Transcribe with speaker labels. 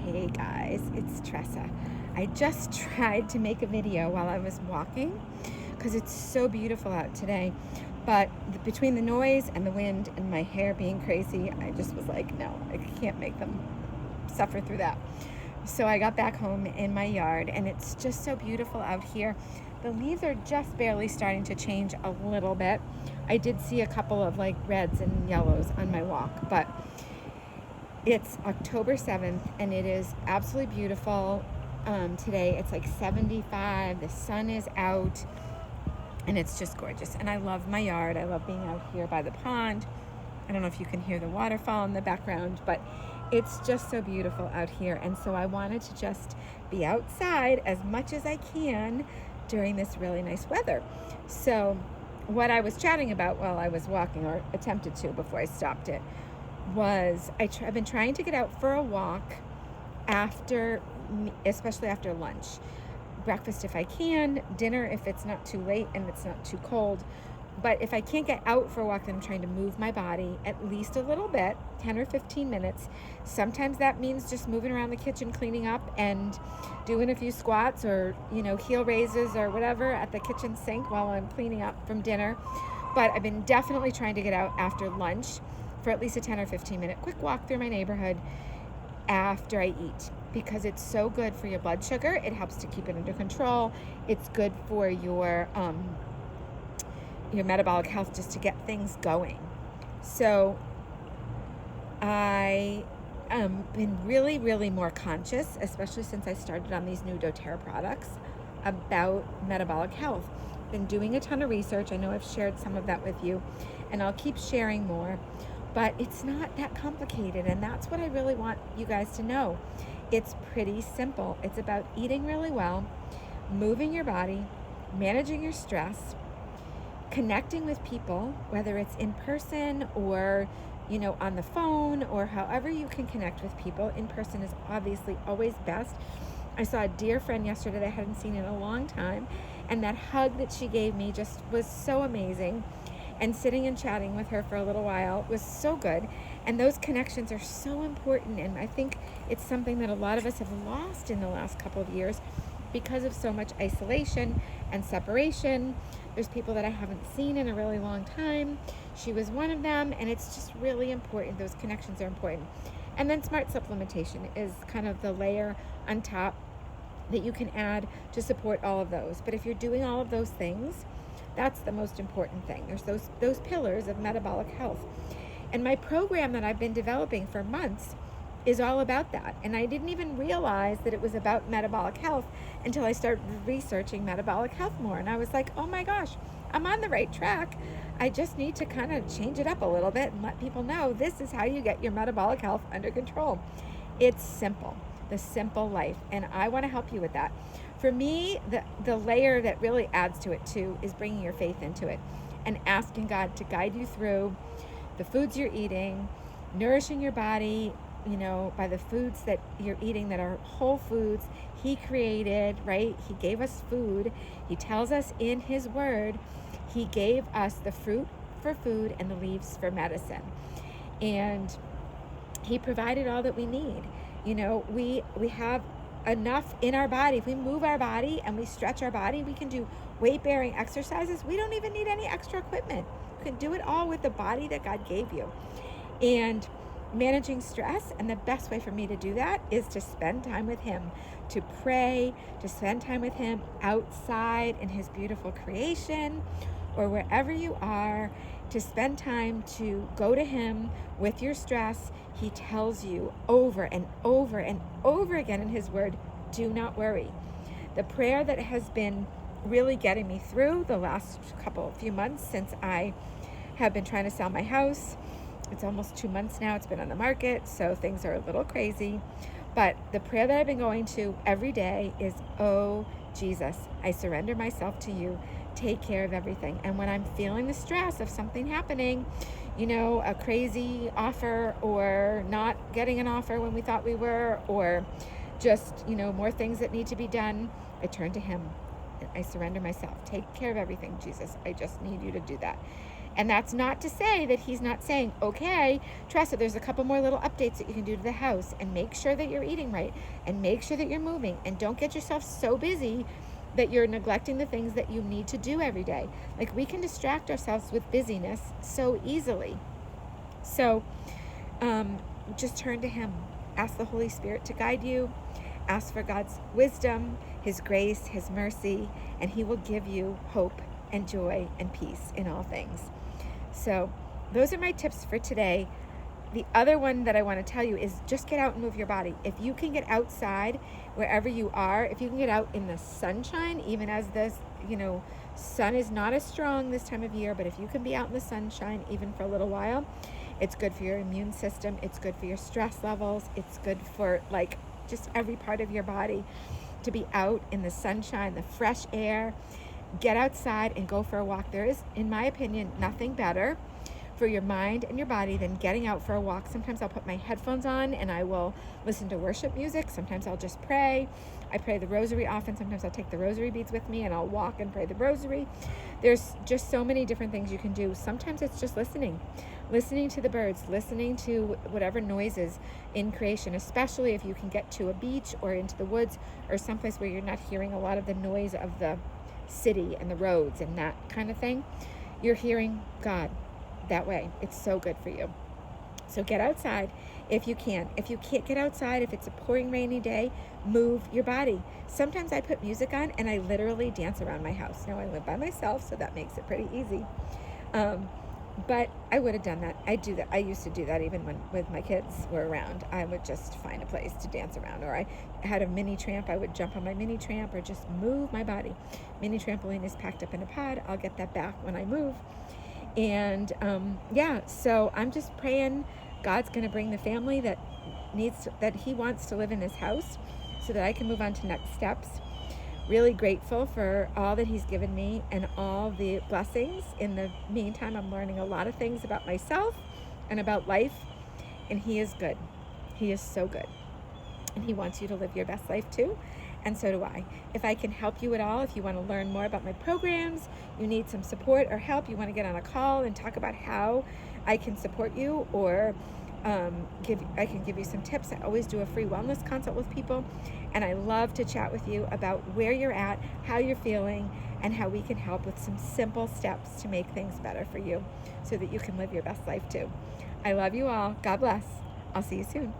Speaker 1: Hey guys, it's Tresa. I just tried to make a video while I was walking because it's so beautiful out today. But between the noise and the wind and my hair being crazy, I just was like, no, I can't make them suffer through that. So I got back home in my yard and it's just so beautiful out here. The leaves are just barely starting to change a little bit. I did see a couple of like reds and yellows on my walk, but it's October 7th and it is absolutely beautiful. Today it's like 75, the sun is out, and it's just gorgeous. And I love my yard. I love being out here by the pond. I don't know if you can hear the waterfall in the background, but it's just so beautiful out here. And so I wanted to just be outside as much as I can during this really nice weather. So what I was chatting about while I was walking, or attempted to before I stopped it, was I've been trying to get out for a walk after, especially after lunch. Breakfast if I can, dinner if it's not too late and it's not too cold. But if I can't get out for a walk, then I'm trying to move my body at least a little bit, 10 or 15 minutes. Sometimes that means just moving around the kitchen, cleaning up and doing a few squats or, heel raises or whatever at the kitchen sink while I'm cleaning up from dinner. But I've been definitely trying to get out after lunch for at least a 10 or 15 minute quick walk through my neighborhood after I eat, because it's so good for your blood sugar. It helps to keep it under control. It's good for your metabolic health, just to get things going. So I been really, really more conscious, especially since I started on these new doTERRA products, about metabolic health. Been doing a ton of research. I know I've shared some of that with you, and I'll keep sharing more. But it's not that complicated, and that's what I really want you guys to know. It's pretty simple. It's about eating really well, moving your body, managing your stress, connecting with people, whether it's in person or, on the phone, or however you can connect with people. In person is obviously always best. I saw a dear friend yesterday that I hadn't seen in a long time, and that hug that she gave me just was so amazing. And sitting and chatting with her for a little while was so good. And those connections are so important. And I think it's something that a lot of us have lost in the last couple of years because of so much isolation and separation. There's people that I haven't seen in a really long time. She was one of them. And it's just really important. Those connections are important. And then smart supplementation is kind of the layer on top that you can add to support all of those. But if you're doing all of those things, that's the most important thing. There's those pillars of metabolic health. And my program that I've been developing for months is all about that. And I didn't even realize that it was about metabolic health until I started researching metabolic health more. And I was like, oh my gosh, I'm on the right track. I just need to kind of change it up a little bit and let people know this is how you get your metabolic health under control. It's simple, the simple life. And I want to help you with that. For me, the layer that really adds to it too is bringing your faith into it and asking God to guide you through the foods you're eating, nourishing your body, by the foods that you're eating that are whole foods He created, right? He gave us food. He tells us in His word, He gave us the fruit for food and the leaves for medicine. And He provided all that we need. We have enough in our body. If we move our body and we stretch our body, we can do weight-bearing exercises. We don't even need any extra equipment. You can do it all with the body that God gave you. And managing stress, and the best way for me to do that is to spend time with Him, to pray, to spend time with Him outside in His beautiful creation, or wherever you are, to spend time to go to Him with your stress. He tells you over and over and over again in His word, do not worry. The prayer that has been really getting me through the last few months since I have been trying to sell my house. It's almost 2 months now. It's been on the market, so things are a little crazy. But the prayer that I've been going to every day is, oh, Jesus, I surrender myself to you. Take care of everything. And when I'm feeling the stress of something happening, a crazy offer, or not getting an offer when we thought we were, or just, more things that need to be done, I turn to Him and I surrender myself. Take care of everything, Jesus. I just need you to do that. And that's not to say that he's not saying, okay, Tresa, there's a couple more little updates that you can do to the house, and make sure that you're eating right, and make sure that you're moving, and don't get yourself so busy that you're neglecting the things that you need to do every day. Like, we can distract ourselves with busyness so easily. So just turn to him. Ask the Holy Spirit to guide you. Ask for God's wisdom, his grace, his mercy, and he will give you hope and joy and peace in all things. So those are my tips for today. The other one that I want to tell you is just get out and move your body. If you can get outside wherever you are, if you can get out in the sunshine, even as this, sun is not as strong this time of year, but if you can be out in the sunshine even for a little while, it's good for your immune system. It's good for your stress levels. It's good for just every part of your body to be out in the sunshine, the fresh air. Get outside and go for a walk. There is, in my opinion, nothing better for your mind and your body than getting out for a walk. Sometimes I'll put my headphones on and I will listen to worship music. Sometimes I'll just pray. I pray the rosary often. Sometimes I'll take the rosary beads with me and I'll walk and pray the rosary. There's just so many different things you can do. Sometimes it's just listening to the birds, listening to whatever noises in creation, especially if you can get to a beach or into the woods or someplace where you're not hearing a lot of the noise of the city and the roads and that kind of thing. You're hearing God that way. It's so good for you. So get outside if you can. If you can't get outside, if it's a pouring rainy day, move your body. Sometimes I put music on and I literally dance around my house. Now I live by myself, so that makes it pretty easy. But I would have done that. I do that. I used to do that even when my kids were around. I would just find a place to dance around. Or I had a mini tramp. I would jump on my mini tramp or just move my body. Mini trampoline is packed up in a pod. I'll get that back when I move. And so I'm just praying God's going to bring the family that he wants to live in this house so that I can move on to next steps. Really grateful for all that he's given me and all the blessings. In the meantime, I'm learning a lot of things about myself and about life, and he is good. He is so good. And he wants you to live your best life too, and so do I. If I can help you at all, if you want to learn more about my programs, you need some support or help, you want to get on a call and talk about how I can support you, or I can give you some tips. I always do a free wellness consult with people, and I love to chat with you about where you're at, how you're feeling, and how we can help with some simple steps to make things better for you so that you can live your best life too. I love you all. God bless. I'll see you soon.